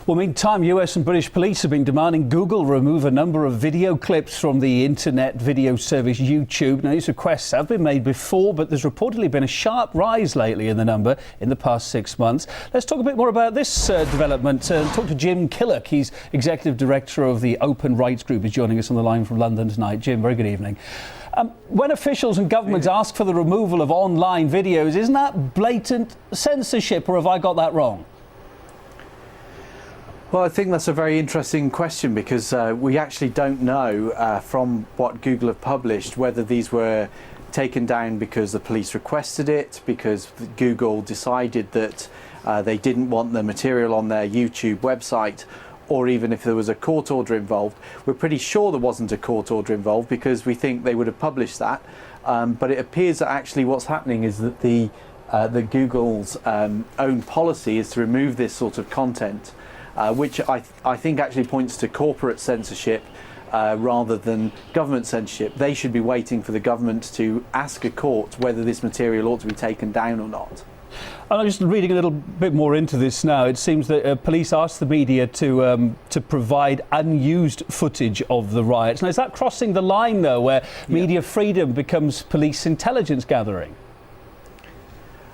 Well, meantime, US and British police have been demanding Google remove a number of video clips from the internet video service YouTube. Now, these requests have been made before, but there's reportedly been a sharp rise lately in the number in the past 6 months. Let's talk a bit more about this development. Talk to Jim Killock. He's Executive Director of the Open Rights Group. He's joining us on the line from London tonight. Jim, very good evening. When officials and governments ask for the removal of online videos, isn't that blatant censorship, or have I got that wrong? Well, I think that's a very interesting question because we actually don't know from what Google have published whether these were taken down because the police requested it, because Google decided that they didn't want the material on their YouTube website, or even if there was a court order involved. We're pretty sure there wasn't a court order involved because we think they would have published that. But it appears that actually what's happening is that the Google's own policy is to remove this sort of content. Which I think actually points to corporate censorship rather than government censorship. They should be waiting for the government to ask a court whether this material ought to be taken down or not. I'm just reading a little bit more into this now. It seems that police asked the media to provide unused footage of the riots. Now, is that crossing the line, though, where media freedom becomes police intelligence gathering?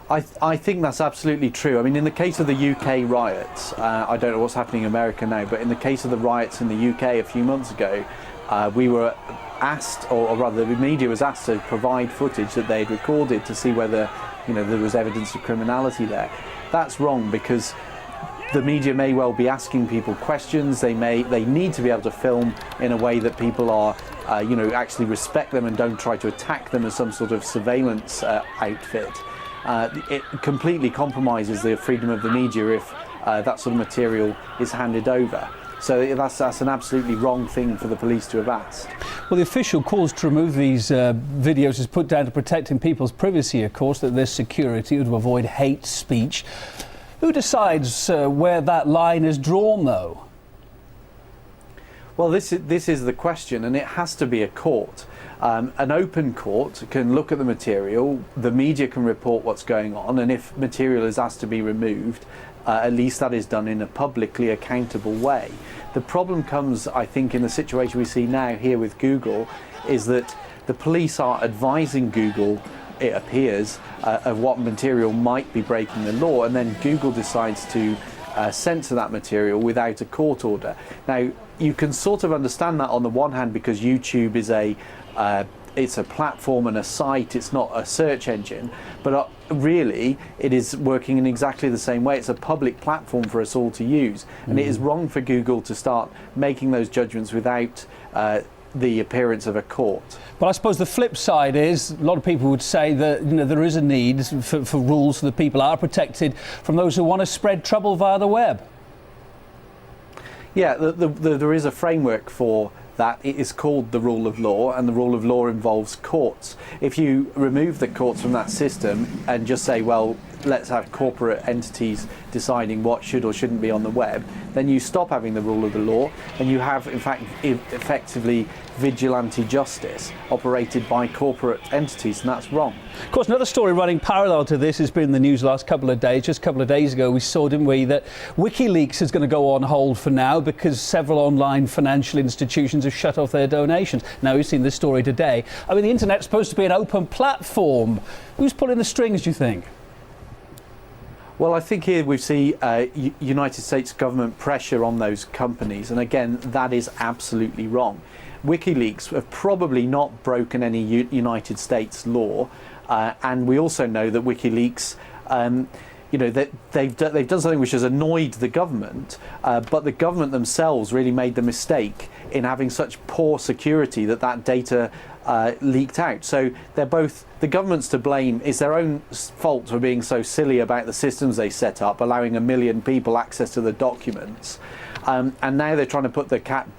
I think that's absolutely true. I mean, in the case of the UK riots, I don't know what's happening in America now, but in the case of the riots in the UK a few months ago, we were asked, or rather the media was asked to provide footage that they'd recorded to see whether, there was evidence of criminality there. That's wrong because the media may well be asking people questions. They need to be able to film in a way that people are, actually respect them and don't try to attack them as some sort of surveillance outfit. It completely compromises the freedom of the media if that sort of material is handed over. So that's an absolutely wrong thing for the police to have asked. Well, the official calls to remove these videos is put down to protecting people's privacy, of course, that there's security, to avoid hate speech. Who decides where that line is drawn, though? Well, this is the question, and it has to be a court. An open court can look at the material, the media can report what's going on, and if material is asked to be removed, at least that is done in a publicly accountable way. The problem comes, I think, in the situation we see now here with Google, is that the police are advising Google, it appears, of what material might be breaking the law, and then Google decides to censor that material without a court order. Now, you can sort of understand that on the one hand because YouTube is it's a platform and a site, it's not a search engine, but really it is working in exactly the same way. It's a public platform for us all to use, and it is wrong for Google to start making those judgments without the appearance of a court. But I suppose the flip side is, a lot of people would say that there is a need for rules so that people are protected from those who want to spread trouble via the web. Yeah, there is a framework for that. It is called the rule of law, and the rule of law involves courts. If you remove the courts from that system and just say, well, let's have corporate entities deciding what should or shouldn't be on the web, then you stop having the rule of the law, and you have, in fact, effectively vigilante justice operated by corporate entities, and that's wrong. Of course, another story running parallel to this has been in the news the last couple of days. Just a couple of days ago, we saw, didn't we, that WikiLeaks is going to go on hold for now because several online financial institutions have shut off their donations. Now, we've seen this story today. I mean, the internet's supposed to be an open platform. Who's pulling the strings, do you think? Well, I think here we see United States government pressure on those companies, and again, that is absolutely wrong. WikiLeaks have probably not broken any United States law, and we also know that WikiLeaks, that they've done something which has annoyed the government, but the government themselves really made the mistake in having such poor security that data leaked out. So they're both, the government's to blame. It's their own fault for being so silly about the systems they set up, allowing 1 million people access to the documents, and now they're trying to put the cat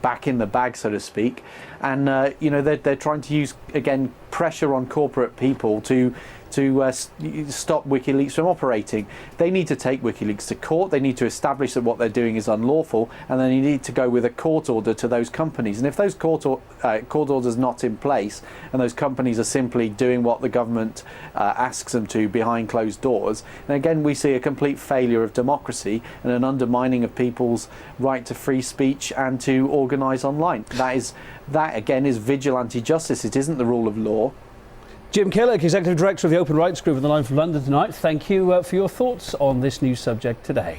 back in the bag, so to speak, and they're trying to use, again, pressure on corporate people to stop WikiLeaks from operating. They need to take WikiLeaks to court. They need to establish that what they're doing is unlawful, and then you need to go with a court order to those companies. And if those court orders not in place, and those companies are simply doing what the government asks them to behind closed doors, then again we see a complete failure of democracy and an undermining of people's right to free speech and to organise online. That again is vigilante justice. It isn't the rule of law. Jim Killick, Executive Director of the Open Rights Group, on the line from London tonight. Thank you for your thoughts on this news subject today.